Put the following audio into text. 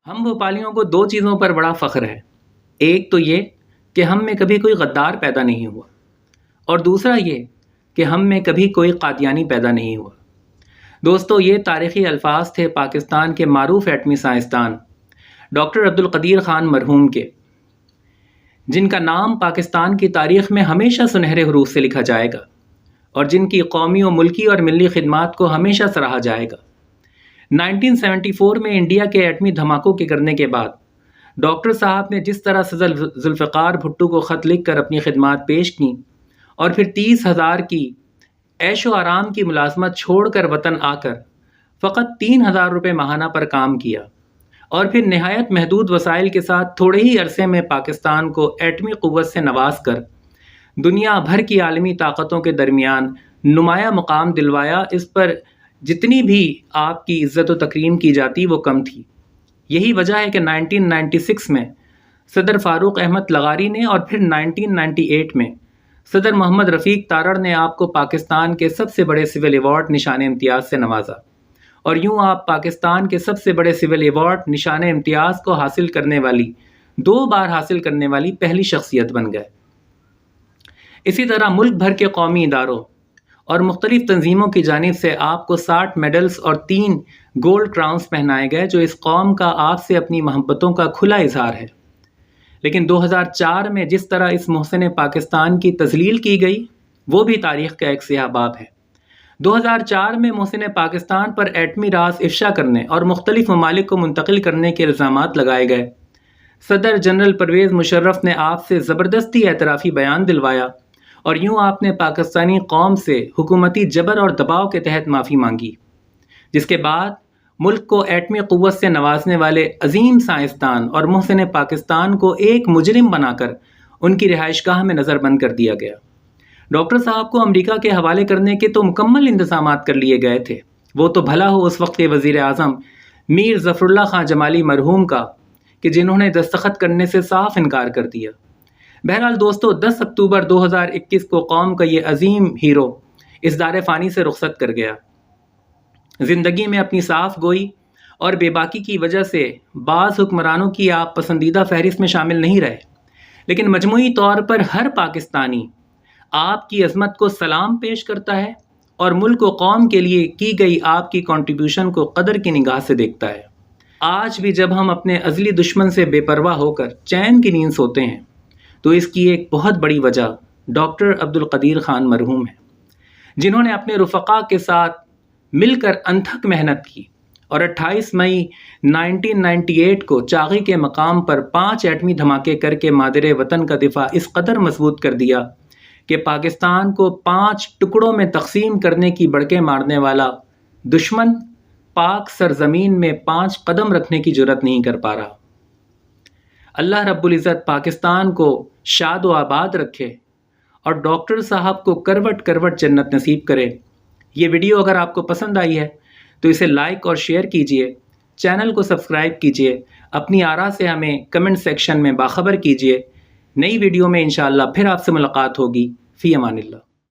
ہم بھوپالیوں کو دو چیزوں پر بڑا فخر ہے۔ ایک تو یہ کہ ہم میں کبھی کوئی غدار پیدا نہیں ہوا، اور دوسرا یہ کہ ہم میں کبھی کوئی قادیانی پیدا نہیں ہوا۔ دوستو، یہ تاریخی الفاظ تھے پاکستان کے معروف ایٹمی سائنسدان ڈاکٹر عبدالقدیر خان مرحوم کے، جن کا نام پاکستان کی تاریخ میں ہمیشہ سنہرے حروف سے لکھا جائے گا، اور جن کی قومی و ملکی اور ملی خدمات کو ہمیشہ سراہا جائے گا۔ 1974 میں انڈیا کے ایٹمی دھماکوں کے کرنے کے بعد ڈاکٹر صاحب نے جس طرح صدر ذوالفقار بھٹو کو خط لکھ کر اپنی خدمات پیش کیں، اور پھر 30,000 کی عیش و آرام کی ملازمت چھوڑ کر وطن آ کر فقط 3,000 روپے ماہانہ پر کام کیا، اور پھر نہایت محدود وسائل کے ساتھ تھوڑے ہی عرصے میں پاکستان کو ایٹمی قوت سے نواز کر دنیا بھر کی عالمی طاقتوں کے درمیان نمایاں مقام دلوایا، اس پر جتنی بھی آپ کی عزت و تکریم کی جاتی وہ کم تھی۔ یہی وجہ ہے کہ 1996 میں صدر فاروق احمد لغاری نے، اور پھر 1998 میں صدر محمد رفیق تارڑ نے آپ کو پاکستان کے سب سے بڑے سول ایوارڈ نشان امتیاز سے نوازا، اور یوں آپ پاکستان کے سب سے بڑے سول ایوارڈ نشان امتیاز کو حاصل کرنے والی 2 بار حاصل کرنے والی پہلی شخصیت بن گئے۔ اسی طرح ملک بھر کے قومی اداروں اور مختلف تنظیموں کی جانب سے آپ کو 60 میڈلز اور 3 گولڈ کراؤنز پہنائے گئے، جو اس قوم کا آپ سے اپنی محبتوں کا کھلا اظہار ہے۔ لیکن 2004 میں جس طرح اس محسن پاکستان کی تذلیل کی گئی، وہ بھی تاریخ کا ایک سیاہ باب ہے۔ 2004 میں محسن پاکستان پر ایٹمی راز افشا کرنے اور مختلف ممالک کو منتقل کرنے کے الزامات لگائے گئے۔ صدر جنرل پرویز مشرف نے آپ سے زبردستی اعترافی بیان دلوایا، اور یوں آپ نے پاکستانی قوم سے حکومتی جبر اور دباؤ کے تحت معافی مانگی، جس کے بعد ملک کو ایٹمی قوت سے نوازنے والے عظیم سائنسدان اور محسن پاکستان کو ایک مجرم بنا کر ان کی رہائش گاہ میں نظر بند کر دیا گیا۔ ڈاکٹر صاحب کو امریکہ کے حوالے کرنے کے تو مکمل انتظامات کر لیے گئے تھے، وہ تو بھلا ہو اس وقت کے وزیر اعظم میر ظفر اللہ خان جمالی مرحوم کا، کہ جنہوں نے دستخط کرنے سے صاف انکار کر دیا۔ بہرحال دوستو، 10 اکتوبر 2021 کو قوم کا یہ عظیم ہیرو اس دار فانی سے رخصت کر گیا۔ زندگی میں اپنی صاف گوئی اور بے باکی کی وجہ سے بعض حکمرانوں کی آپ پسندیدہ فہرست میں شامل نہیں رہے، لیکن مجموعی طور پر ہر پاکستانی آپ کی عظمت کو سلام پیش کرتا ہے، اور ملک و قوم کے لیے کی گئی آپ کی کنٹریبیوشن کو قدر کی نگاہ سے دیکھتا ہے۔ آج بھی جب ہم اپنے ازلی دشمن سے بے پرواہ ہو کر چین کی نیند سوتے ہیں، تو اس کی ایک بہت بڑی وجہ ڈاکٹر عبدالقدیر خان مرحوم ہے، جنہوں نے اپنے رفقا کے ساتھ مل کر انتھک محنت کی، اور 28 مئی 1998 کو چاغی کے مقام پر 5 ایٹمی دھماکے کر کے مادر وطن کا دفاع اس قدر مضبوط کر دیا کہ پاکستان کو 5 ٹکڑوں میں تقسیم کرنے کی بڑکیں مارنے والا دشمن پاک سرزمین میں 5 قدم رکھنے کی جرت نہیں کر پا رہا۔ اللہ رب العزت پاکستان کو شاد و آباد رکھے، اور ڈاکٹر صاحب کو کروٹ کروٹ جنت نصیب کرے۔ یہ ویڈیو اگر آپ کو پسند آئی ہے تو اسے لائک اور شیئر کیجئے، چینل کو سبسکرائب کیجئے، اپنی آراء سے ہمیں کمنٹ سیکشن میں باخبر کیجئے۔ نئی ویڈیو میں انشاءاللہ پھر آپ سے ملاقات ہوگی۔ فی امان اللہ۔